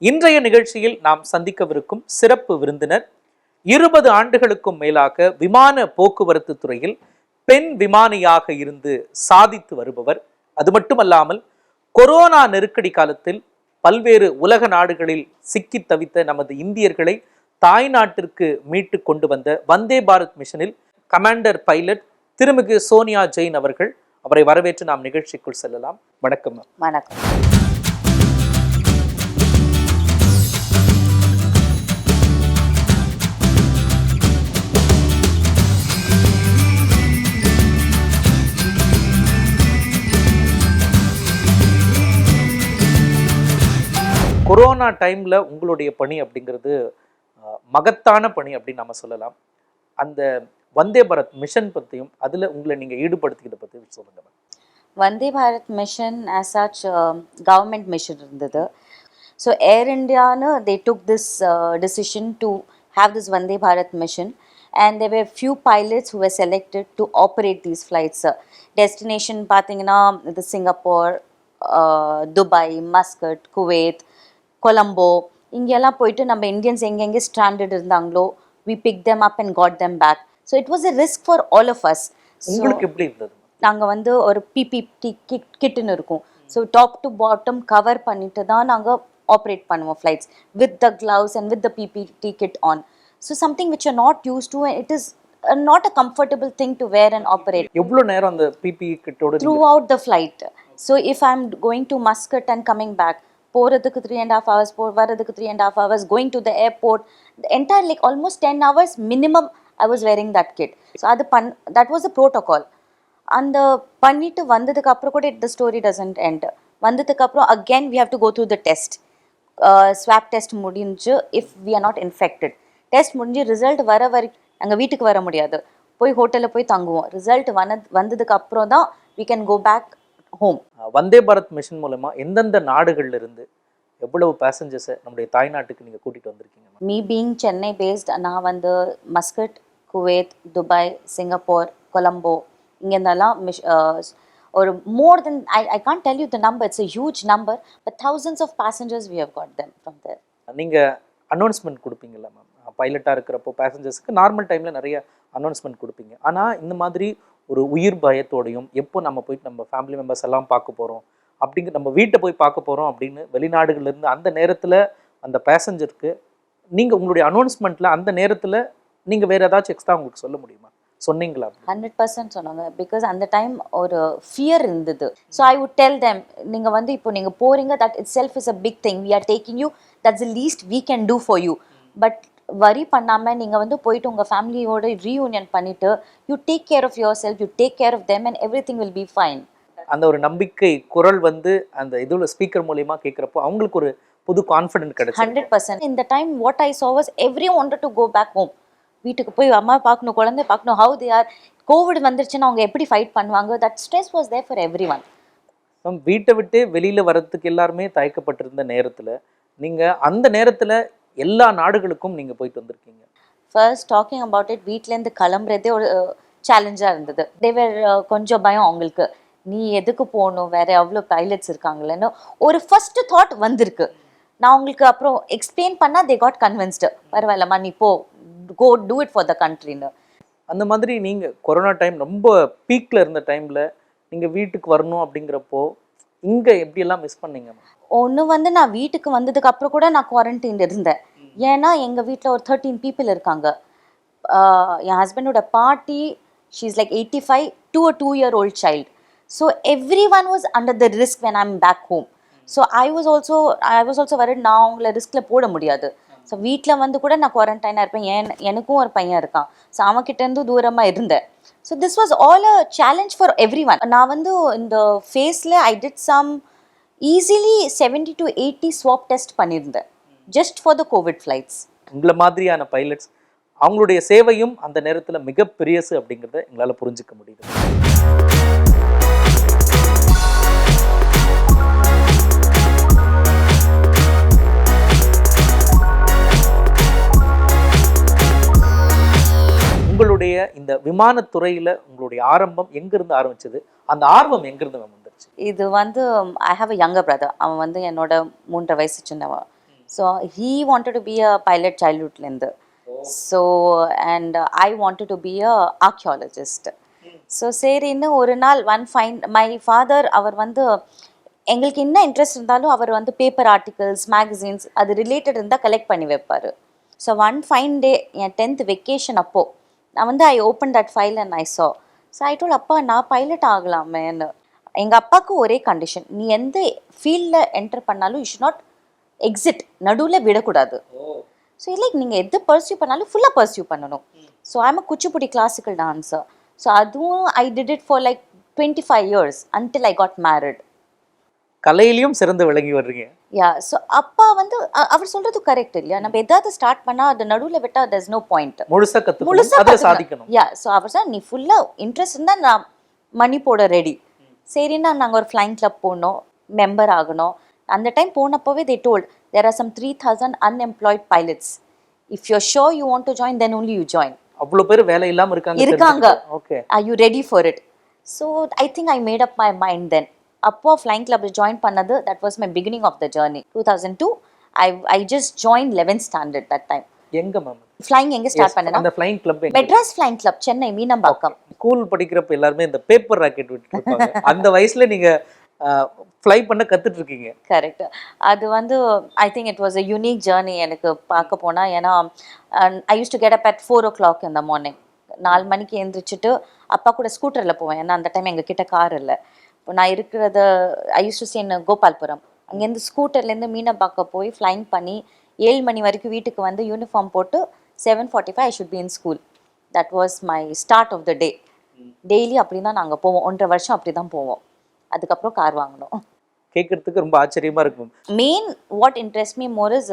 இன்றைய நிகழ்ச்சியில் நாம் சந்திக்கவிருக்கும் சிறப்பு விருந்தினர் 20 ஆண்டுகளுக்கும் மேலாக விமான போக்குவரத்து துறையில் பெண் விமானியாக இருந்து சாதித்து வருபவர். அது மட்டுமல்லாமல் கொரோனா நெருக்கடி காலத்தில் பல்வேறு உலக நாடுகளில் சிக்கி தவித்த நமது இந்தியர்களை தாய்நாட்டிற்கு மீட்டு கொண்டு வந்த வந்தே பாரத் மிஷனில் கமாண்டர் பைலட் திருமிகு சோனியா ஜெயின் அவர்கள். அவரை வரவேற்று நாம் நிகழ்ச்சிக்குள் செல்லலாம். வணக்கம். வணக்கம். கொரோனா டைம்ல உங்களுடைய பணி அப்படிங்கிறது மகத்தான பணி அப்படின்னு நம்ம சொல்லலாம். அந்த வந்தே பாரத் மிஷன் பற்றியும் அதில் உங்களை நீங்கள் ஈடுபடுத்திக்கிட்ட பற்றி சொல்லுங்க. Vande Bharat mission as such government mission இருந்தது. ஸோ ஏர் இண்டியான்னு they took this decision to have this Vande Bharat mission and there were few pilots who were selected to operate these flights. Destination பார்த்தீங்கன்னா இது Singapore, Dubai, Muscat, Kuwait, Colombo, இங்கெல்லாம் போயிட்டு நம்ம Indians எங்கெங்கே stranded இருந்தாங்களோ we picked them up and got them back. So it was a risk for all of us. உங்களுக்கு எப்படி இருந்தது? நாங்கள் வந்து ஒரு பிபிடி கிட்னு இருக்கும். So top to bottom cover பண்ணிட்டு தான் நாங்கள் ஆப்ரேட் பண்ணுவோம் flights with the gloves and with the PPE kit on. So something which are not use to, it is not a comfortable thing to wear and operate. எவ்வளவு நேரம் அந்த PPE கிட்டோட throughout the flight? So if I'm going to Muscat and coming back, போறதுக்கு 3.5 hours, வரதுக்கு 3.5 hours, going to the airport, the entire like almost 10 hours minimum I was wearing that kit. So that was the protocol. And பண்ணிட்டு வந்ததுக்கு அப்புறம் கூட the story doesn't end. வந்ததுக்கு அப்புறம் again we have to go through the test. Swab test முடிஞ்சு if we are not infected. Test முடிஞ்சு result வர வரைக்கும் நாங்கள் வீட்டுக்கு வர முடியாது, போய் ஹோட்டலில் போய் தங்குவோம். ரிசல்ட் வந்ததுக்கு அப்புறம் தான் we can go back home. Vande Bharat mission மூலமா எந்தெந்த நாடுகள்ல இருந்து எவ்வளவு பேசஞ்சர்ஸை நம்முடைய தாய்நாட்டுக்கு நீங்க கூட்டிட்டு வந்திருக்கீங்க? மீ பீயிங் சென்னை பேஸ்ட், நான் வந்து Muscat, Kuwait, Dubai, Singapore, Colombo, இங்கேருந்தெல்லாம் ஒரு more then I can't tell you the number, it's a huge number, but thousands of passengers we have got them from there. நீங்க அனௌன்ஸ்மெண்ட் கொடுப்பீங்கல்ல மேம், பைலட்டாக இருக்கிறப்போ பேசஞ்சர்ஸுக்கு normal டைமில் நிறைய announcement கொடுப்பீங்க. ஆனால் இந்த மாதிரி ஒரு உயிர் பயத்தோடையும் எப்போ நம்ம போயிட்டு நம்ம ஃபேமிலி மெம்பர்ஸ் எல்லாம் பார்க்க போகிறோம் அப்படிங்கிற, நம்ம வீட்டை போய் பார்க்க போகிறோம் அப்படின்னு வெளிநாடுகள்லேருந்து அந்த நேரத்தில் அந்த பேசஞ்சருக்கு நீங்கள் உங்களுடைய அனௌன்ஸ்மெண்ட்டில் அந்த நேரத்தில் நீங்கள் வேறு ஏதாச்சும் எக்ஸ்ட்ரா உங்களுக்கு சொல்ல முடியுமா? சொன்னீங்களா? 100% சொன்னாங்க. பிகாஸ் அந்த டைம் ஒரு ஃபியர் இருந்தது. So I would tell them, நீங்கள் வந்து இப்போ நீங்கள் போகிறீங்க, that itself is a big thing, we are taking you, that's the least we can do for you. But worry பண்ணாமல் நீங்கள் வந்து போயிட்டு உங்கள் ஃபேமிலியோட ரீயூனியன் பண்ணிவிட்டு you take care of yourself, you take care of them and everything will be fine. அந்த ஒரு நம்பிக்கை குரல் வந்து அந்த இதில் ஸ்பீக்கர் மூலியமாக கேட்குறப்போ அவங்களுக்கு ஒரு புது கான்ஃபிடென்ட் கிடைக்கும். 100%. இந்த time what I saw was everyone wanted to go back home. வீட்டுக்கு போய் அம்மா பார்க்கணும், குழந்தை பார்க்கணும், ஹவு தே ஆர். கோவிட் வந்துருச்சுன்னா அவங்க எப்படி ஃபைட் பண்ணுவாங்க, that stress was there for everyone. வீட்டை விட்டு வெளியில் வர்றதுக்கு எல்லாருமே தயக்கப்பட்டிருந்த நேரத்தில் நீங்கள் அந்த நேரத்தில் எல்லா நாடுகளுக்கும் நீங்கள் போயிட்டு வந்திருக்கீங்க. ஃபர்ஸ்ட் டாக்கிங் அபவுட் இட், வீட்டிலேருந்து கிளம்புறதே ஒரு சேலஞ்சாக இருந்தது. தேவர் கொஞ்சம் பயம் அவங்களுக்கு, நீ எதுக்கு போகணும், வேறு எவ்வளோ பைலட்ஸ் இருக்காங்களேன்னு ஒரு ஃபர்ஸ்ட் தாட் வந்திருக்கு. நான் உங்களுக்கு அப்புறம் எக்ஸ்பிளைன் பண்ணால் தே காட் கன்வின்ஸ்டு, பரவாயில்லம்மா நீ போ, கோ டூ இட் ஃபார் த கண்ட்ரின்னு. அந்த மாதிரி நீங்கள் கொரோனா டைம் ரொம்ப பீக்கில் இருந்த டைமில் நீங்கள் வீட்டுக்கு வரணும் அப்படிங்கிறப்போ இங்கே எப்படியெல்லாம் மிஸ் பண்ணீங்க? ஒன்று வந்து நான் வீட்டுக்கு வந்ததுக்கு அப்புறம் கூட நான் குவாரண்டைன் இருந்தேன். ஏன்னா எங்கள் வீட்டில் ஒரு 13 பீப்புள் இருக்காங்க. என் ஹஸ்பண்டோட பாட்டி, she is like 85 to a 2-year-old child. So everyone was under the risk when I'm back home. So I was also worried, நான் அவங்கள ரிஸ்கில் போட முடியாது. ஸோ வீட்டில் வந்து கூட நான் குவாரண்டைனாக இருப்பேன். எனக்கும் ஒரு பையன் இருக்கான். ஸோ அவன்கிட்டேருந்து தூரமாக இருந்தேன். So this was all a challenge for everyone. நான் வந்து இந்த ஃபேஸில் I did some easily 70 to 80 swab test பண்ணியிருந்தேன் just for the COVID flights. உங்களை மாதிரியான பைலட்ஸ் அவங்களுடைய சேவையும் அந்த நேரத்தில் மிக பெரியசு அப்படிங்கிறத எங்களால் புரிஞ்சிக்க முடியுது. உங்களுடைய இந்த விமானத்துறையில் உங்களுடைய ஆரம்பம் எங்கிருந்து ஆரம்பிச்சது? அந்த ஆர்வம் எங்கிருந்து வந்துருச்சு? இது வந்து I have a younger brother. அவன் வந்து என்னோட 3.5 வயசு சின்னவன். So he wanted to be a pilot சைல்ட்ஹுட்லேருந்து. So and I wanted to be a archaeologist. ஸோ சரின்னு ஒரு நாள் மை ஃபாதர் அவர் வந்து எங்களுக்கு என்ன இன்ட்ரெஸ்ட் இருந்தாலும் அவர் வந்து பேப்பர் ஆர்டிகல்ஸ் மேகசின்ஸ் அது ரிலேட்டட் இருந்தால் கலெக்ட் பண்ணி வைப்பார். ஸோ ஒன் ஃபைன் டே என் 10th வெக்கேஷன் அப்போது நான் வந்து I open that file and I saw. So I told அப்பா நான் பைலட் ஆகலாமேன்னு. எங்கள் அப்பாவுக்கு ஒரே கண்டிஷன், நீ எந்த ஃபீல்டில் என்டர் பண்ணாலும் யூ ஷுட் நாட் எக்ஸிட், நடுவில் விடக்கூடாது. ஸோ லைக் நீங்கள் எது பர்சியூ பண்ணாலும் ஃபுல்லாக பர்சியூ பண்ணணும். So I'm a Kuchipudi classical dancer. So அதுவும் I did it for like 25 years until I got married. கலையிலையும் சிறந்து விளங்கி வர்றீங்க. யா ஸோ அப்பா வந்து அவர் சொல்றது கரெக்ட் இல்லையா, நம்ம ஏதாவது ஸ்டார்ட் பண்ணா அது நடுவில் விட்டா there's no point. முழுசா கத்துக்கணும், அதுல சாதிக்கணும். யா ஸோ அவர் சார் நீ ஃபுல்லா இன்ட்ரெஸ்ட் இருந்தா நான் மணி போட ரெடி. சரின்னா நாங்கள் ஒரு ஃப்ளைங் கிளப் போனோம், மெம்பர் ஆகணும். அந்த time போனப்போவே they told there are some 3,000 unemployed pilots. If you're sure you want to join, then only you join. அவ்வளவு பேர் வேலை இல்லாம இருக்காங்க. Okay, are you ready for it? So I think I made up my mind then. அப்போ flying கிளப்ல join பண்ணது, that was my beginning of the journey. 2002 I just joined 11th standard that time. எங்க ma'am flying எங்க start பண்ணேனா அந்த flying club Madras flying club, Chennai Meenambakkam. School படிக்கிறப்ப எல்லாரும் இந்த paper rocket விட்டுட்டு இருப்பாங்க. அந்த வயசுல நீங்க ஃப்ளை பண்ண கத்துட்டு இருக்கீங்க. கரெக்ட். அது வந்து I think it was a unique journey எனக்கு பார்க்க போனா. ஏன்னா I used to get up at 4 o'clock in the morning. 4 மணிக்கு எழுந்திரிச்சிட்டு அப்பா கூட ஸ்கூட்டரில் போவேன். ஏன்னா அந்த டைம் எங்கள் கிட்ட கார் இல்லை. இப்போ நான் இருக்கிறத ஐ யூஸ் டு ஸ்டே இன் கோபால்புரம். அங்கேருந்து ஸ்கூட்டர்லேருந்து மீனம்பாக்கம் போய் ஃப்ளைங் பண்ணி 7 மணி வரைக்கும் வீட்டுக்கு வந்து யூனிஃபார்ம் போட்டு 7:45 I should be in school. That was my start of the day. Daily அப்படி தான் நாங்கள் போவோம். 1.5 வருஷம் அப்படி தான் போவோம். அதுக்கப்புறம் கார் வாங்கினோம். கேட்கறதுக்கு ரொம்ப ஆச்சரியமா இருக்கும். Main what interest me more is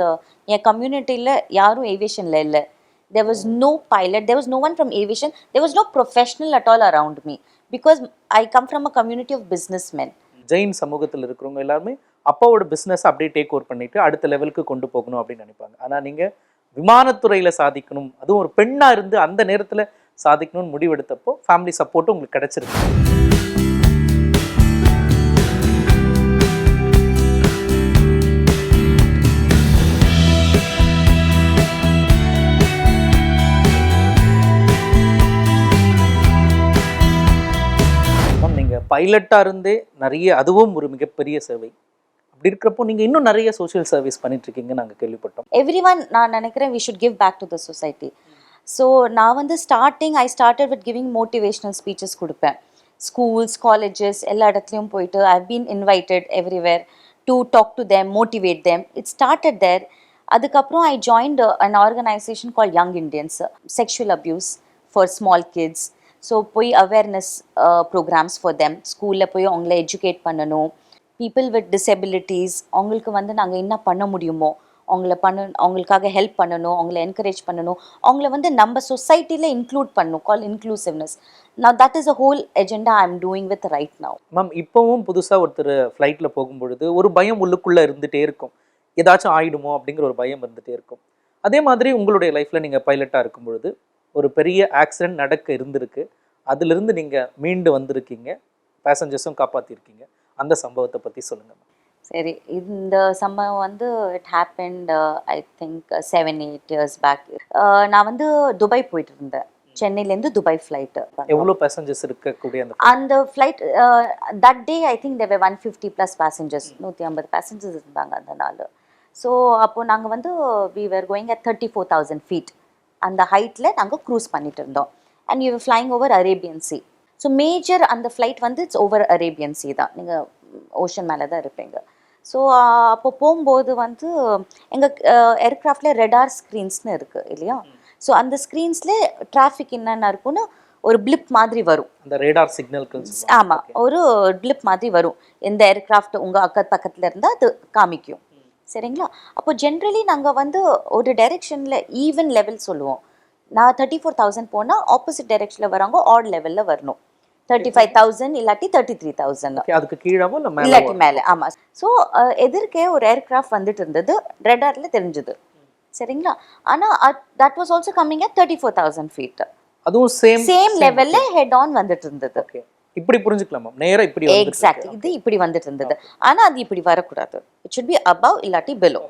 என் கம்யூனிட்டியில் யாரும் ஏவியேஷனில் இல்லை. There was no pilot, there was no one from aviation, there was no professional at all around me because I come from a community of businessmen. Jain சமூகத்தில் இருக்கிறவங்க எல்லாருமே அப்பாவோட business அப்படியே take over பண்ணிட்டு அடுத்த லெவலுக்கு கொண்டு போகணும் அப்படின்னு நினைப்பாங்க. ஆனால் நீங்கள் விமானத்துறையில் சாதிக்கணும், அதுவும் ஒரு பெண்ணாக இருந்து அந்த நேரத்தில் சாதிக்கணும்னு முடிவெடுத்தப்போ ஃபேமிலி சப்போர்ட்டும் உங்களுக்கு கிடைச்சிருக்கு. பைலட்டாக இருந்தே நிறைய, அதுவும் ஒரு மிகப்பெரிய சேவை. அப்படி இருக்கிறப்போ நீங்கள் இன்னும் நிறைய சோஷியல் சர்வீஸ் பண்ணிட்டு இருக்கீங்க நாங்கள் கேள்விப்பட்டோம். எவ்ரிவன் நான் நினைக்கிறேன் we should give back to the society. So நான் வந்து I started with giving motivational speeches கொடுப்பேன். ஸ்கூல்ஸ், காலேஜஸ் எல்லா இடத்துலையும் போயிட்டு I've been invited everywhere to talk to them, motivate them. It started there. அதுக்கப்புறம் I joined an organization called Young Indians, sexual abuse for small kids. So போய் awareness programs for them, ஸ்கூலில் போய் அவங்கள educate பண்ணணும். People with disabilities அவங்களுக்கு வந்து நாங்கள் என்ன பண்ண முடியுமோ அவங்களுக்காக ஹெல்ப் பண்ணணும், அவங்கள என்கரேஜ் பண்ணணும், அவங்கள வந்து நம்ம சொசைட்டியில் இன்க்ளூட் பண்ணணும். கால் inclusiveness. Now that is a whole agenda I am doing with right now. Ma'am, இப்போவும் புதுசாக ஒருத்தர் ஃப்ளைட்டில் போகும்பொழுது ஒரு பயம் உள்ளுக்குள்ளே இருந்துகிட்டே இருக்கும், ஏதாச்சும் ஆயிடுமோ அப்படிங்கிற ஒரு பயம் இருந்துகிட்டே இருக்கும். அதே மாதிரி உங்களுடைய லைஃப்பில் நீங்கள் பைலட்டாக இருக்கும் பொழுது ஒரு பெரிய ஆக்சிடென்ட் நடக்க இருந்திருக்கு, அதிலிருந்து நீங்கள் மீண்டு வந்திருக்கீங்க, பேசஞ்சர்ஸும் காப்பாற்றிருக்கீங்க. அந்த சம்பவத்தை பற்றி சொல்லுங்கள். சரி, இந்த சம்பவம் வந்து it happened I think 7-8 years back. நான் வந்து துபாய் போயிட்டு இருந்தேன். சென்னையிலேருந்து துபாய் ஃப்ளைட்டு. எவ்வளோ பேசஞ்சர்ஸ் இருக்கக்கூடிய அந்த flight that day I think there 150+ passengers, 150 passengers இருந்தாங்க அந்த நாள். ஸோ அப்போது நாங்கள் வந்து we were going at 34,000 feet. அந்த ஹைட்டில் நாங்கள் க்ரூஸ் பண்ணிட்டு இருந்தோம். And you flying over Arabian sea. So major அந்த ஃப்ளைட் வந்து இட்ஸ் ஓவர் அரேபியன் சி தான், நீங்கள் ஓஷன் மேலே தான் இருப்பீங்க. ஸோ அப்போ போகும்போது வந்து எங்கள் ஏர்க்ராஃப்டில் ரெடார் ஸ்க்ரீன்ஸ்னு இருக்குது இல்லையா. ஸோ அந்த ஸ்க்ரீன்ஸில் டிராஃபிக் என்னென்ன இருக்குன்னு ஒரு பிளிப் மாதிரி வரும். அந்த ரேடார் சிக்னல்கள். ஆமாம், ஒரு பிளிப் மாதிரி வரும். எந்த ஏர்க்ராஃப்ட் உங்கள் பக்கத்தில் இருந்தால் அது காமிக்கும். சரிங்களா. அப்போ ஜென்ரலி நாங்கள் வந்து ஒரு டைரெக்ஷனில் ஈவன் லெவல் சொல்லுவோம். நான் 34,000 போனால் ஆப்போசிட் டைரெக்ஷனில் வராங்க ஆட் லெவலில் வரணும். 35,000 இல்லாட்டி 33,000. அதுக்கு கீழாவோ இல்லாட்டி மேலே. ஆமாம். ஸோ எதிர்க்கே ஒரு ஏர்க்ராஃப்ட் வந்துட்டு இருந்தது, ரெடாரில் தெரிஞ்சுது. சரிங்களா. ஆனால் that was also coming at 34,000 feet. அதுவும் சேம் லெவலில் ஹெட் ஆன் வந்துட்டு இருந்தது. இப்படி புரிஞ்சுக்கலாமா? நேரா இப்படி எக்ஸாக்ட்லி இது இப்படி வந்துட்டு இருந்தது. ஆனா அது இப்படி வரக்கூடாது. இட் ஷுட் பி அபவ் இல்லாட்டி பிலோ.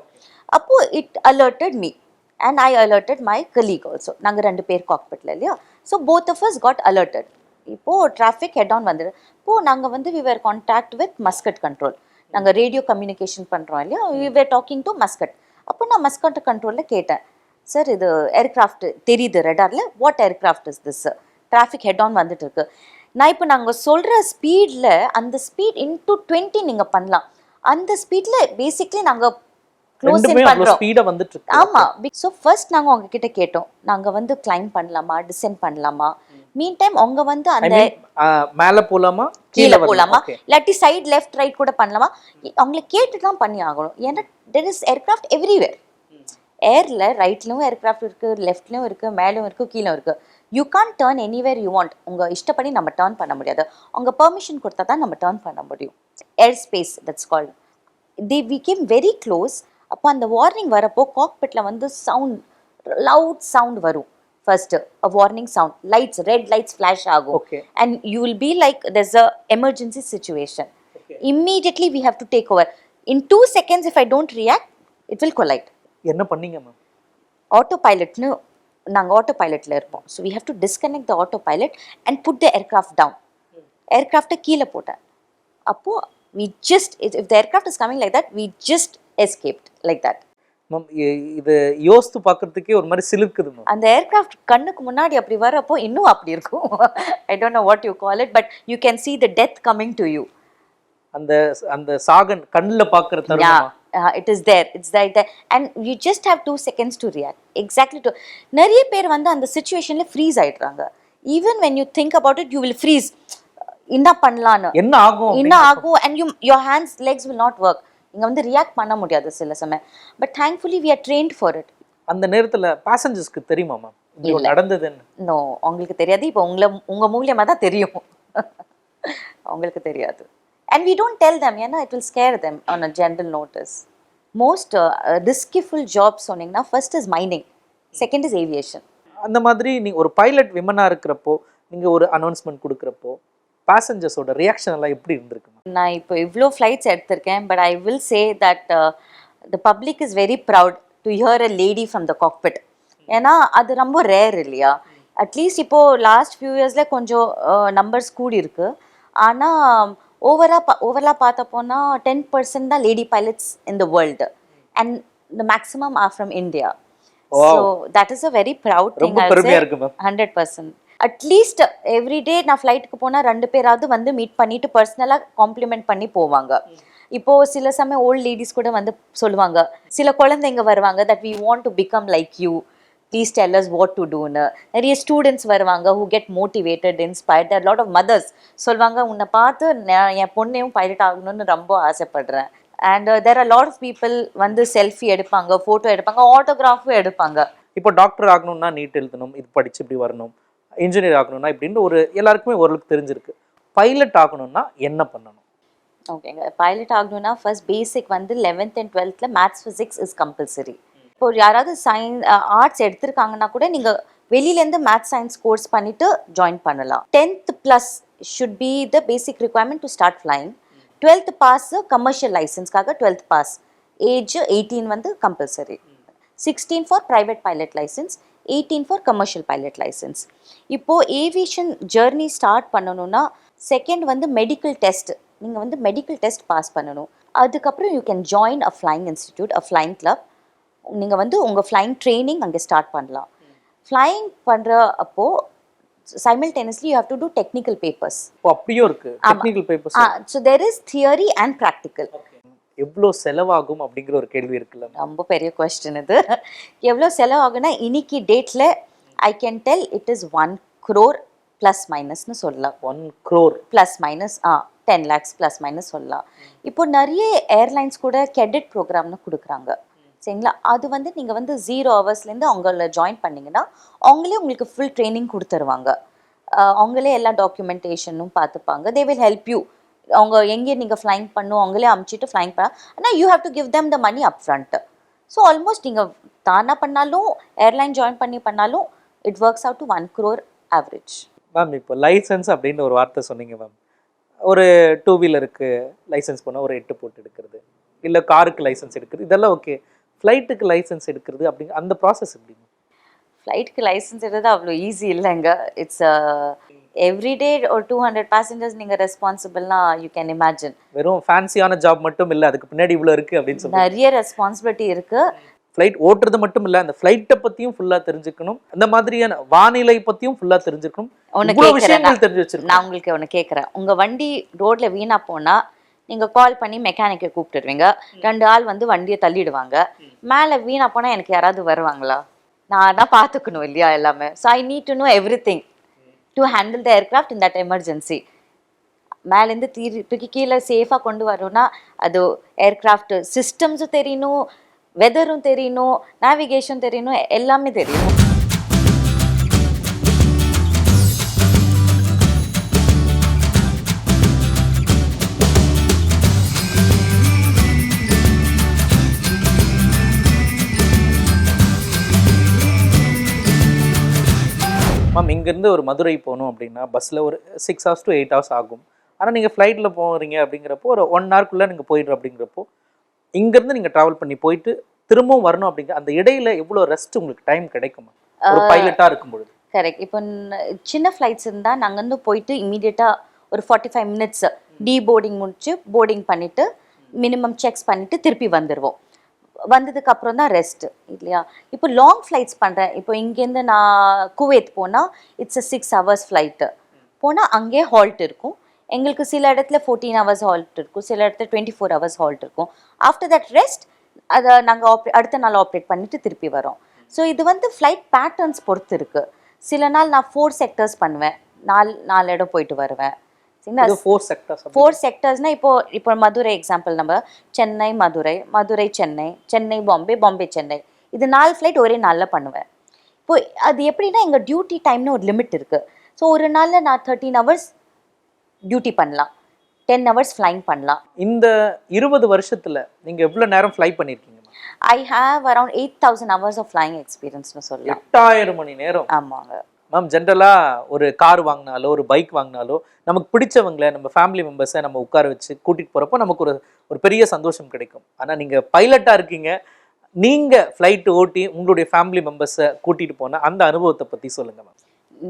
அப்போ it alerted me and I alerted my colleague also. நாங்கள் 2 பேர் காக்பிட்ல இல்லையா. So both of us got alerted. இப்போது டிராஃபிக் ஹெட் ஆன் வந்துடு. இப்போது நாங்கள் வந்து we were contact with Muscat control. நாங்கள் ரேடியோ கம்யூனிகேஷன் பண்ணுறோம் இல்லையா, we were talking to Muscat. அப்போ நான் மஸ்கட் கண்ட்ரோலில் கேட்டேன், சார் இது ஏர்க்ராஃப்ட் தெரியுது ரெடாரில், what aircraft is this, traffic head on வந்துட்டு இருக்கு. நான் இப்போ நாங்கள் சொல்கிற ஸ்பீடில் அந்த ஸ்பீட் இன்டூ 20 நீங்கள் பண்ணலாம். அந்த ஸ்பீடில் பேசிக்லி நாங்கள் க்ளோஸ் இன் பண்ணுறோம். ஆமாம். ஸோ ஃபர்ஸ்ட் நாங்கள் உங்ககிட்ட கேட்டோம், நாங்கள் வந்து கிளைம் பண்ணலாமா, டிசென்ட் பண்ணலாமா. மீன் டைம் அவங்க வந்து அந்த மேலே போகலாமா கீழே போகலாமா, இல்லாட்டி சைட் லெஃப்ட் ரைட் கூட பண்ணலாமா, அவங்கள கேட்டு தான் பண்ணி ஆகணும். ஏன்னா தெர் இஸ் ஏர்க்ராஃப்ட் எவ்ரிவேர். ஏரில் ரைட்லையும் ஏர்க்ராஃப்ட் இருக்குது, லெஃப்ட்லையும் இருக்குது, மேலும் இருக்குது, கீழே இருக்குது. You can turn anywhere you want. உங்கள் இஷ்டப்படி நம்ம டேர்ன் பண்ண முடியாது. அவங்க பெர்மிஷன் கொடுத்தா தான் நம்ம டேர்ன் பண்ண முடியும். Air space that's called. We came very close. அப்போ அந்த வார்னிங் வரப்போ காக்பிட்டில் வந்து சவுண்ட், லவுட் சவுண்ட் வரும். First a warning sound, lights, red lights flash ஆகும். And you will be like there's a emergency situation. Immediately we have to take over. In 2 seconds if I don't react, it will collide. என்ன பண்ணீங்க ma'am? Auto பைலட்னு நாங்கள் ஆட்டோ பைலட்டில் இருப்போம். So we have to disconnect the autopilot and put the aircraft down. ஏர்க்ராஃப்டை கீழே போட்டேன். அப்போது we just, if the aircraft is coming like that, we just escaped like that. Ma'am இது யோசித்து பார்க்கறதுக்கே ஒரு மாதிரி சிலிர்க்குது மேம். அந்த ஏர்க்ராஃப்ட் கண்ணுக்கு முன்னாடி அப்படி வரப்போ இன்னும் அப்படி இருக்கும். I don't know what you call it, but you can see the death coming to you. அந்த அந்த சாகன் கண்ணுல பார்க்குற தருணமா? It is there, it's right there, and you just have 2 seconds to react. Exactly. To நிறைய பேர் வந்து அந்த சிச்சுவேஷன்ல freeze ஆயிடுறாங்க. Even when you think about it, you will freeze. என்ன பண்ணலான்னு, என்ன ஆகும், and your hands, legs will not work. இங்க வந்து ரியாக்ட் பண்ண முடியாது சில சமயம். But thankfully we are trained for it. அந்த நேரத்துல பேசஞ்சர்ஸ்க்கு தெரியுமா மேம் இது நடந்ததுன்னு? நோ, உங்களுக்கு தெரியாது. இப்போ உங்க மூலியமா தான் தெரியும். உங்களுக்கு தெரியாது. And we don't tell them, ஏன்னா it will scare them on a general notice. Most riskful jobs சொன்னீங்கன்னா first is mining, second is aviation. அந்த மாதிரி நீங்க ஒரு பைலட் விமனா இருக்கிறப்போ, நீங்க ஒரு அனௌன்ஸ்மெண்ட் கொடுக்கறப்போ பேசஞ்சர்ஸோட ரியாக்ஷன் எல்லாம் எப்படி இருந்திருக்கு? நான் இப்போ இவ்வளோ ஃப்ளைட்ஸ் எடுத்திருக்கேன், but I will say that the public is very proud to hear a lady from the cockpit. ஏன்னா அது ரொம்ப ரேர் இல்லையா. அட்லீஸ்ட் இப்போது லாஸ்ட் ஃபியூ இயர்ஸில் கொஞ்சம் நம்பர்ஸ் கூடி இருக்கு. ஆனால் ஓவராலாக பார்த்த போனால் 10% தான் lady pilots in the world, and the maximum R from India. So that is a very proud thing. 100%. At least everyday நான் ஃப்ளைட்டுக்கு போனால் 2 பேராவது வந்து மீட் பண்ணிட்டு பர்சனலாக காம்ப்ளிமெண்ட் பண்ணி போவாங்க. இப்போது சில சமயம் ஓல்ட் லேடிஸ் கூட வந்து சொல்லுவாங்க, சில குழந்தைங்க வருவாங்க, that we want to become like you, please tell us what to டூன்னு. நிறைய ஸ்டூடெண்ட்ஸ் வருவாங்க who get motivated, inspired. There lot of mothers சொல்லுவாங்க, உன்னை பார்த்து என் பொண்ணையும் பைலட் ஆகணும்னு ரொம்ப ஆசைப்படுறேன். And there are lot of people வந்து செல்ஃபி எடுப்பாங்க, ஃபோட்டோ எடுப்பாங்க, ஆட்டோகிராஃபும் எடுப்பாங்க. இப்போ டாக்டர் ஆகணும்னா நீட் எழுதணும், இது படிச்சு இப்படி வரணும், இன்ஜினியர் ஆகணும்னா இப்படின்னு ஒரு எல்லாருக்குமே ஓரளவுக்கு தெரிஞ்சிருக்கு. பைலட் ஆகணும்னா என்ன பண்ணணும்? ஓகேங்க, பைலட் ஆகணும்னா ஃபர்ஸ்ட் பேசிக் வந்து 11th and 12th maths physics is compulsory. இப்போ யாராவது ஆர்ட்ஸ் எடுத்திருக்காங்கன்னா கூட நீங்கள் வெளியிலேருந்து மேத்ஸ் சயின்ஸ் கோர்ஸ் பண்ணிட்டு ஜாயின் பண்ணலாம். 10th plus should be the basic requirement to start flying. 12th pass commercial லைசன்ஸ்க்காக 12th பாஸ். ஏஜ் 18 வந்து compulsory. 16 for private pilot licence, 18 for commercial pilot licence. இப்போது ஏவியேஷன் ஜேர்னி ஸ்டார்ட் பண்ணணும்னா second வந்து medical test. நீங்கள் வந்து medical test pass பண்ணணும். அதுக்கப்புறம் you can join a flying institute, a flying club. நீங்கள் வந்து உங்கள் ஃப்ளைங் ட்ரைனிங் அங்கே ஸ்டார்ட் பண்ணலாம். ஃப்ளைங் பண்ணுற அப்போது simultaneously you have to do technical papers. அப்படியே இருக்கு technical papers. So there is theory and practical. எவ்வளோ செலவாகும் அப்படிங்கிற ஒரு கேள்வி இருக்குல்ல, ரொம்ப பெரிய கொஸ்டின் இது. எவ்வளோ செலவாகும்னா இன்னைக்கு டேட்டில் I can tell it is 1 crore plus மைனஸ்னு சொல்லலாம். 1 crore plus minus 10 lakhs plus minus சொல்லலாம். இப்போ நிறைய ஏர்லைன்ஸ் கூட கெடெட் ப்ரோக்ராம்னு கொடுக்குறாங்க, சரிங்களா. அது வந்து நீங்கள் வந்து 0 ஹவர்ஸ்லேருந்து அவங்கள ஜாயின் பண்ணிங்கன்னா அவங்களே உங்களுக்கு ஃபுல் ட்ரைனிங் கொடுத்துருவாங்க. அவங்களே எல்லா டாக்குமெண்டேஷனும் பார்த்துப்பாங்க. They will help you. அவங்க எங்கே நீங்கள் ஃப்ளைங் பண்ணும் அவங்களே அமுச்சிட்டு ஃப்ளைங் பண்ண. ஆனால் you have to give them the money up front. So almost நீங்கள் தானாக பண்ணாலும் ஏர்லைன் ஜாயின் பண்ணாலும் it works out to 1 crore average. Ma'am இப்போ லைசன்ஸ் அப்படின்னு ஒரு வார்த்தை சொன்னீங்க மேம். ஒரு 2 வீலருக்கு லைசன்ஸ் போனால் ஒரு 8 போட்டு எடுக்கிறது, இல்லை காருக்கு லைசன்ஸ் எடுக்கிறது, இதெல்லாம் ஓகே. ஃப்ளைட்டுக்கு லைசன்ஸ் எடுக்கிறது அப்படிங்க அந்த ப்ராசஸ் எப்படிங்க? ஃப்ளைட்டுக்கு லைசன்ஸ் எடுறது அவ்வளோ ஈஸி இல்லைங்க. இட்ஸ் எவ்ரிடே ஒரு 200 பேசஞ்சர்ஸ் நீங்கள் ரெஸ்பான்சிபிள்னா யூ கேன் இமேஜின். வெறும் ஃபேன்சியான ஜாப் மட்டும் இல்லை, அதுக்கு பின்னாடி இவ்வளோ இருக்குது அப்படின்னு சொல்லி நிறைய ரெஸ்பான்சிபிலிட்டி இருக்குது. ஃப்ளைட் ஓட்டுறது மட்டும் இல்லை, அந்த ஃப்ளைட்டை பற்றியும் ஃபுல்லாக தெரிஞ்சுக்கணும், அந்த மாதிரியான வானிலை பற்றியும் ஃபுல்லாக தெரிஞ்சுக்கணும், இவ்வளோ விஷயங்கள் தெரிஞ்சு வச்சிருக்கணும். நான் உங்களுக்கு ஒன்று கேட்குறேன். உங்கள் வண்டி ரோட்டில் வீணாக போனால் நீங்கள் கால் பண்ணி மெக்கானிக்கை கூப்பிட்டுருவீங்க, 2 ஆள் வந்து வண்டியை தள்ளிடுவாங்க. மேலே வீணாக போனால் எனக்கு யாராவது வருவாங்களா? நான் தான் பார்த்துக்கணும் இல்லையா எல்லாமே. So I need to know every thing to handle the aircraft in that emergency. மேலேருந்து தூக்கி கீழே சேஃபாக கொண்டு வரணும்னா அது ஏர்க்ராஃப்ட் சிஸ்டம்ஸும் தெரியணும், வெதரும் தெரியணும், நேவிகேஷன் தெரியணும், எல்லாமே தெரியணும். மேம், இங்கேருந்து ஒரு மதுரை போகணும் அப்படின்னா பஸ்ஸில் ஒரு 6 hours to 8 hours ஆகும். ஆனால் நீங்கள் ஃப்ளைட்டில் போகிறீங்க அப்படிங்கிறப்போ ஒரு 1 hourக்குள்ளே நீங்கள் போயிடுற அப்படிங்கிறப்போ இங்கேருந்து நீங்கள் ட்ராவல் பண்ணி போயிட்டு திரும்பவும் வரணும் அப்படிங்கிற அந்த இடையில எவ்வளோ ரெஸ்ட் உங்களுக்கு டைம் கிடைக்குமா ஒரு பைலட்டாக இருக்கும்பொழுது? கரெக்ட். இப்போ சின்ன ஃப்ளைட்ஸ் இருந்தால் நாங்கள் வந்து போயிட்டு இமீடியட்டாக ஒரு 45 minutes போர்டிங் முடிச்சு போர்டிங் பண்ணிவிட்டு மினிமம் செக்ஸ் பண்ணிவிட்டு திருப்பி வந்துடுவோம். வந்ததுக்கு அப்புறம் தான் ரெஸ்ட் இல்லையா. இப்போ லாங் ஃப்ளைட்ஸ் பண்ணுறேன். இப்போ இங்கேருந்து நான் குவைத் போனால் இட்ஸ் 6 hours ஃப்ளைட்டு போனால் அங்கே ஹால்ட் இருக்கும். எங்களுக்கு சில இடத்துல 14 hours ஹால்ட் இருக்கும், சில இடத்துல 24 hours ஹால்ட் இருக்கும். ஆஃப்டர் தட் ரெஸ்ட் அதை நாங்கள் அடுத்த நாள் ஆப்ரேட் பண்ணிவிட்டு திருப்பி வரோம். ஸோ இது வந்து ஃப்ளைட் பேட்டர்ன்ஸ் பொறுத்து இருக்குது. சில நாள் நான் 4 sectors பண்ணுவேன், 4 இடம் போயிட்டு வருவேன். 4 sectorsனா இப்போ மதுரை எக்ஸாம்பிள், நம்ம சென்னை மதுரை, மதுரை சென்னை, சென்னை பாம்பே, பாம்பே சென்னை, இது 4 ஃப்ளைட் ஒரே நாளில் பண்ணுவேன். இப்போ அது எப்படின்னா எங்கள் டியூட்டி டைம்னு ஒரு லிமிட் இருக்குது. ஸோ ஒரு நாளில் நான் 13 hours டியூட்டி பண்ணலாம், 10 hours ஃப்ளைங் பண்ணலாம். இந்த 20 வருஷத்தில் நீங்கள் எவ்வளோ நேரம் ஃப்ளை பண்ணியிருக்கீங்க? I have around 8,000 hours of flying எக்ஸ்பீரியன்ஸ்னு சொல்லலாம். 8000 மணி நேரம். ஆமாங்க மேம், ஜென்ரலாக ஒரு கார் வாங்கினாலோ ஒரு பைக் வாங்கினாலோ நமக்கு பிடிச்சவங்களை நம்ம ஃபேமிலி மெம்பர்ஸை நம்ம உட்கார வச்சு கூட்டிகிட்டு போகிறப்போ நமக்கு ஒரு பெரிய சந்தோஷம் கிடைக்கும். ஆனால் நீங்கள் பைலட்டாக இருக்கீங்க, நீங்கள் ஃப்ளைட்டு ஓட்டி உங்களுடைய ஃபேமிலி மெம்பர்ஸை கூட்டிகிட்டு போன அந்த அனுபவத்தை பற்றி சொல்லுங்கள் மேம்.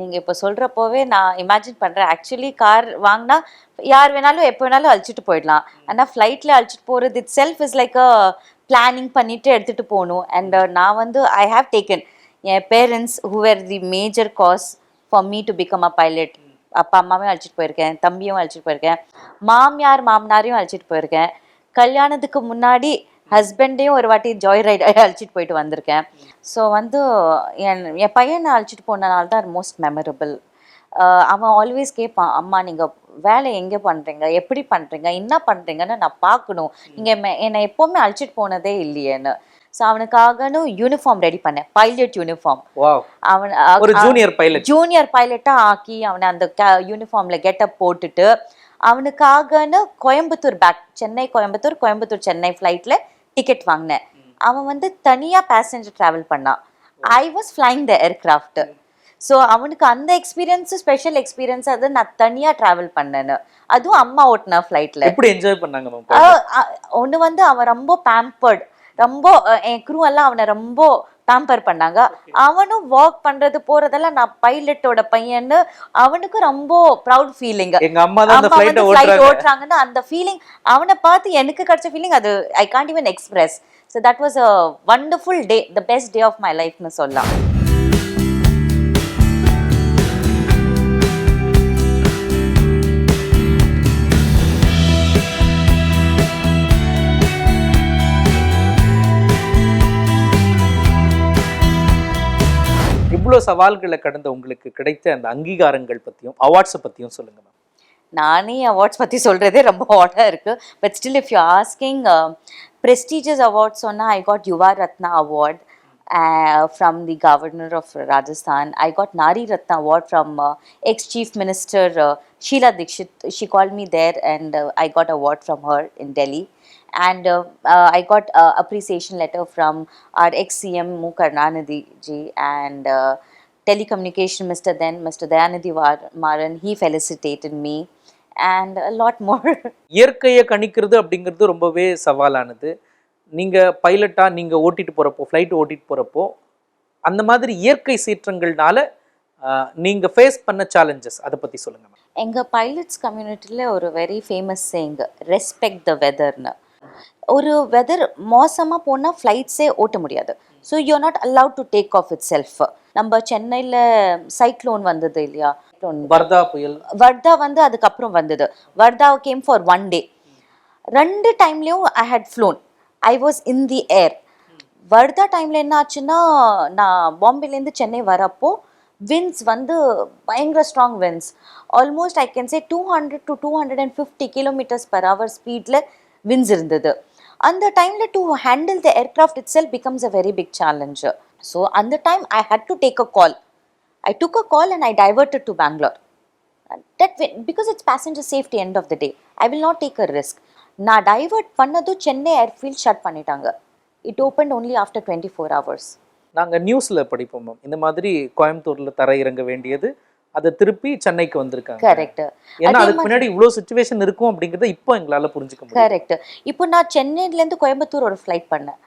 நீங்கள் இப்போ சொல்கிறப்போவே நான் இமேஜின் பண்ணுறேன். ஆக்சுவலி கார் வாங்கினா யார் வேணாலும் எப்போ வேணாலும் அழைச்சிட்டு போயிடலாம். ஆனால் ஃப்ளைட்டில் அழைச்சிட்டு போகிறது it self is like a planning பண்ணிவிட்டு எடுத்துகிட்டு போகணும். அண்ட் நான் வந்து I have taken N parents who where the major cause for me to become a pilot. அப்பா அம்மாவையும் அழைச்சிட்டு போயிருக்கேன், தம்பியும் அழைச்சிட்டு போயிருக்கேன், மாமியார் மாமனாரையும் அழைச்சிட்டு போயிருக்கேன், கல்யாணத்துக்கு முன்னாடி ஹஸ்பண்டையும் ஒரு வாட்டி ஜாய் ரைட் அழைச்சிட்டு போயிட்டு வந்திருக்கேன். ஸோ வந்து என் பையனை அழைச்சிட்டு போனனால தான் மோஸ்ட் மெமரபிள். அவன் ஆல்வேஸ் கேட்பான், அம்மா நீங்கள் வேலை எங்கே பண்ணுறீங்க, எப்படி பண்ணுறீங்க, என்ன பண்ணுறீங்கன்னு நான் பார்க்கணும், நீங்கள் என்னை எப்போவுமே அழைச்சிட்டு போனதே இல்லையேன்னு. ஸோ அவனுக்காகனு யூனிஃபார்ம் ரெடி பண்ணேன், பைலட் யூனிஃபார்ம். அவன் ஒரு ஜூனியர் பைலட்டாக ஆக்கி அவனை அந்த யூனிஃபார்மில் கெட்டப் போட்டுட்டு அவனுக்காகனு கோயம்புத்தூர் சென்னை கோயம்புத்தூர் சென்னை ஃப்ளைட்டில் டிக்கெட் வாங்கினேன். அவன் வந்து தனியாக பேசஞ்சர் ட்ராவல் பண்ணான். I was flying the aircraft. So அவனுக்கு அந்த எக்ஸ்பீரியன்ஸு ஸ்பெஷல் எக்ஸ்பீரியன்ஸ். அது நான் தனியாக ட்ராவல் பண்ணேன்னு, அதுவும் அம்மா ஓட்டின ஃப்ளைட்டில். எப்படி என்ஜாய் பண்ணாங்க? ஒன்று வந்து அவன் ரொம்ப பேம்பர்ட், ரொம்ப என் க்ரூ எல்லாம் அவனை ரொம்ப பேம்பர் பண்ணாங்க. அவனும் வாக் பண்றது போறதெல்லாம் நான் பைலட்டோட பையன்னு அவனுக்கு ரொம்ப ப்ரௌட் ஃபீலிங். எங்க அம்மா தான் அந்த ஃளைட் ஓட்டுறாங்கன்னு அந்த ஃபீலிங் அவனை பார்த்து எனக்கு கிடைச்ச ஃபீலிங் அது I can't even express. So that was a wonderful day, the best day of my லைஃப்னு சொல்லலாம். இவ்வளோ சவால்களை கடந்த உங்களுக்கு கிடைத்த அந்த அங்கீகாரங்கள் பற்றியும் அவார்ட்ஸை பற்றியும் சொல்லுங்க மேம். நானே அவார்ட்ஸ் பற்றி சொல்கிறதே ரொம்ப ஹாட்டாக இருக்குது. But still if you asking prestigious awards சொன்னால் I got Yuva Ratna award from the governor of Rajasthan. I got Nari Ratna award from ex-chief minister Sheila Dikshit. She called me there and I got award from her in Delhi. And I got appreciation letter from our ex-CM Mu Karunanidhi ji and telecommunication Mr. Dayanidhi Maran, he felicitated me and a lot more. இயற்கையை கணிக்கிறது அப்படிங்கிறது ரொம்பவே சவாலானது. நீங்கள் பைலட்டாக நீங்கள் ஓட்டிட்டு போகிறப்போ, flight ஓட்டிட்டு போகிறப்போ, அந்த மாதிரி இயற்கை சீற்றங்கள்னால நீங்கள் ஃபேஸ் பண்ண சேலஞ்சஸ் அதை பற்றி சொல்லுங்கள் மேம். எங்கள் பைலட்ஸ் கம்யூனிட்டியில் ஒரு very famous saying, respect the வெதர்னு. ஒரு வெதர் மோசமாக போனால் ஃப்ளைட்ஸே ஓட்ட முடியாது. So you're not allowed to take off itself. நம்ம சென்னையில் சைக்ளோன் வந்தது இல்லையா, வர்தா புயல், வர்தா வந்து அதுக்கப்புறம் வந்தது. Vardah game for 1 day. 2 டைம்லேயும் I had flown. I was in the air. Vardah டைமில் என்ன ஆச்சுன்னா, நான் பாம்பேலேருந்து சென்னை வரப்போ விண்ட்ஸ் வந்து பயங்கர strong winds. Almost I can say 200 to 250 km/h ஸ்பீடில் விண்ட்ஸ் இருந்தது. அந்த டைமில் to handle the aircraft itself becomes a very big challenge. So அந்த time I had to take a call. I took a call and I diverted to Bangalore. That way, because it's passenger safety end of the day. I will not take a risk. நான் divert பண்ணது Chennai airfield shut பண்ணிட்டாங்க. It open only after 24 hours. நாங்கள் நியூஸில் படிப்போம் ma'am, இந்த மாதிரி கோயம்புத்தூரில் தர இறங்க வேண்டியது அதை திருப்பி சென்னைக்கு வந்திருக்காங்க. கரெக்ட். ஏன்னா அதுக்கு முன்னாடி இவ்வளோ சிச்சுவேஷன் இருக்கும் அப்படிங்கிறத இப்போ எங்களால் புரிஞ்சுக்க முடியும். கரெக்ட். இப்போ நான் சென்னையிலேருந்து கோயம்புத்தூர் ஒரு ஃப்ளைட் பண்ணேன்.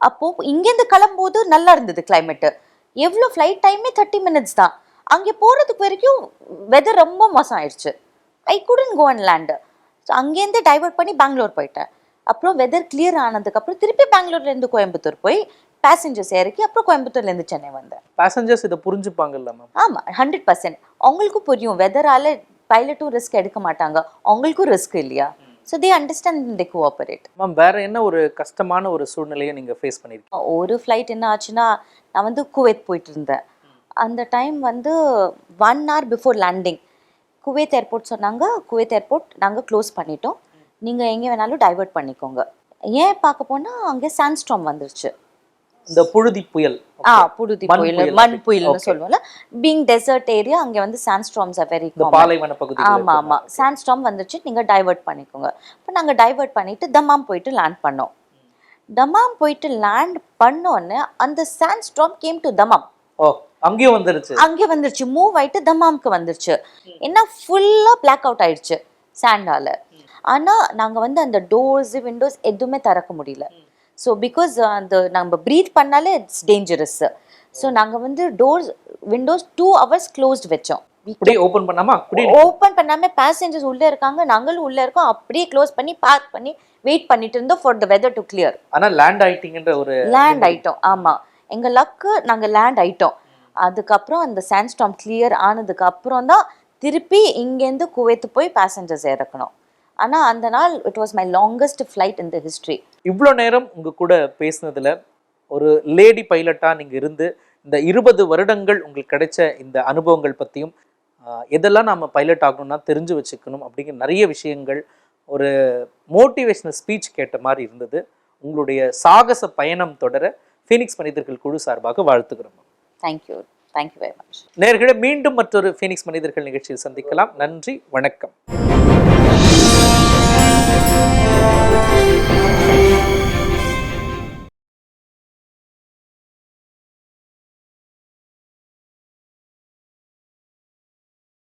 அப்போது இங்கேருந்து கிளம்பும்போது நல்லா இருந்தது கிளைமேட்டு. எவ்வளோ ஃப்ளைட் டைமே 30 minutes தான். அங்கே போகிறதுக்கு வரைக்கும் வெதர் ரொம்ப மோசம் ஆயிடுச்சு. I couldn't go and land. So அங்கேருந்து டைவர்ட் பண்ணி பெங்களூர் போயிட்டேன். அப்புறம் வெதர் கிளியர் ஆனதுக்கப்புறம் திருப்பி பெங்களூர்லேருந்து கோயம்புத்தூர் போய் பேசஞ்சர்ஸ் இறக்கி அப்புறம் கோயம்புத்தூர்லேருந்து சென்னை வந்தேன். பேசஞ்சர்ஸ் இதை புரிஞ்சுப்பாங்கல்ல மேம்? ஆமாம், 100%. அவங்களுக்கும் புரியும். வெதரால் பைலட்டும் ரிஸ்க் எடுக்க மாட்டாங்க, அவங்களுக்கும் ரிஸ்க் இல்லையா. So they understand and they cooperate. Ma'am, வேற என்ன ஒரு கஷ்டமான ஒரு சூழ்நிலையை நீங்கள் ஃபேஸ் பண்ணியிருக்கீங்க? ஒரு ஃப்ளைட் என்ன ஆச்சுன்னா, நான் வந்து குவைத் போயிட்டு இருந்தேன். அந்த டைம் வந்து 1 hour before landing Kuwait airport சொன்னாங்க, குவைத் ஏர்போர்ட் நாங்கள் க்ளோஸ் பண்ணிட்டோம், நீங்கள் எங்கே வேணாலும் டைவர்ட் பண்ணிக்கோங்க. ஏன் பார்க்க போனால் அங்கே சாண்ட்ஸ்டார்ம் வந்துருச்சு. இந்த புழுதி புயல், புழுதி புயல், மண் புயல்னு சொல்லுவோம்ல. பீங் டெசர்ட் ஏரியா, அங்கே வந்து சாண்ட்ஸ்டார்ம்ஸ் ஆர் வெரி காமன். பாலைவன பகுதி. ஆமாம் ஆமாம், சாண்ட்ஸ்டார்ம் வந்துருச்சு, நீங்கள் டைவர்ட் பண்ணிக்கோங்க. இப்போ நாங்கள் டைவர்ட் பண்ணிட்டு தமாம் போயிட்டு லேண்ட் பண்ணோம். தமாம் போயிட்டு லேண்ட் பண்ணோன்னு அந்த சாண்ட்ஸ்டார்ம் கேம் டு தமாம். ஓ, அங்கேயும் வந்துருச்சு. அங்கே வந்துருச்சு, மூவ் ஆயிட்டு தமாம்க்கு வந்துருச்சு. என்ன ஃபுல்லாக பிளாக் அவுட் ஆயிடுச்சு சாண்டால. ஆனால் நாங்கள் வந்து அந்த டோர்ஸ் விண்டோஸ் எதுவுமே திறக்க முடியல. ஸோ பிகாஸ் அந்த நம்ம ப்ரீத் பண்ணாலே இட்ஸ் டேஞ்சரஸ். ஸோ நாங்கள் வந்து டோர்ஸ் விண்டோஸ் 2 hours க்ளோஸ்ட் வச்சோம். ஓப்பன் பண்ணாம பேசஞ்சர்ஸ் உள்ளே இருக்காங்க, நாங்களும் உள்ளே இருக்கோம், அப்படியே க்ளோஸ் பண்ணி பார்க் பண்ணி வெயிட் பண்ணிட்டு இருந்தோம் for the weather to clear. ஆனால் லேண்ட் ஆயிட்டீங்கன்ற ஒரு லேண்ட் ஆயிட்டோம். ஆமாம், எங்கள் லக்கு நாங்கள் லேண்ட் ஆயிட்டோம். அதுக்கப்புறம் அந்த சாண்ட்ஸ்டார்ம் கிளியர் ஆனதுக்கு அப்புறம் தான் திருப்பி இங்கேருந்து குவைத்து போய் பேசஞ்சர்ஸ் இறக்கணும். ஆனால் அந்த நாள் it was my longest flight in the history. இவ்வளோ நேரம் உங்கள் கூட பேசினதில் ஒரு லேடி பைலட்டாக நீங்கள் இருந்து இந்த 20 வருடங்கள் உங்களுக்கு கிடைச்ச இந்த அனுபவங்கள் பற்றியும், எதெல்லாம் நம்ம பைலட் ஆகணும்னா தெரிஞ்சு வச்சுக்கணும் அப்படிங்கிற நிறைய விஷயங்கள், ஒரு மோட்டிவேஷனல் ஸ்பீச் கேட்ட மாதிரி இருந்தது. உங்களுடைய சாகச பயணம் தொடர ஃபீனிக்ஸ் மனிதர்கள் குழு சார்பாக வாழ்த்துக்கிறோம். Thank you very much. நேயர்களே, மீண்டும் மற்றொரு ஃபீனிக்ஸ் மனிதர்கள் நிகழ்ச்சியில் சந்திக்கலாம். நன்றி, வணக்கம்.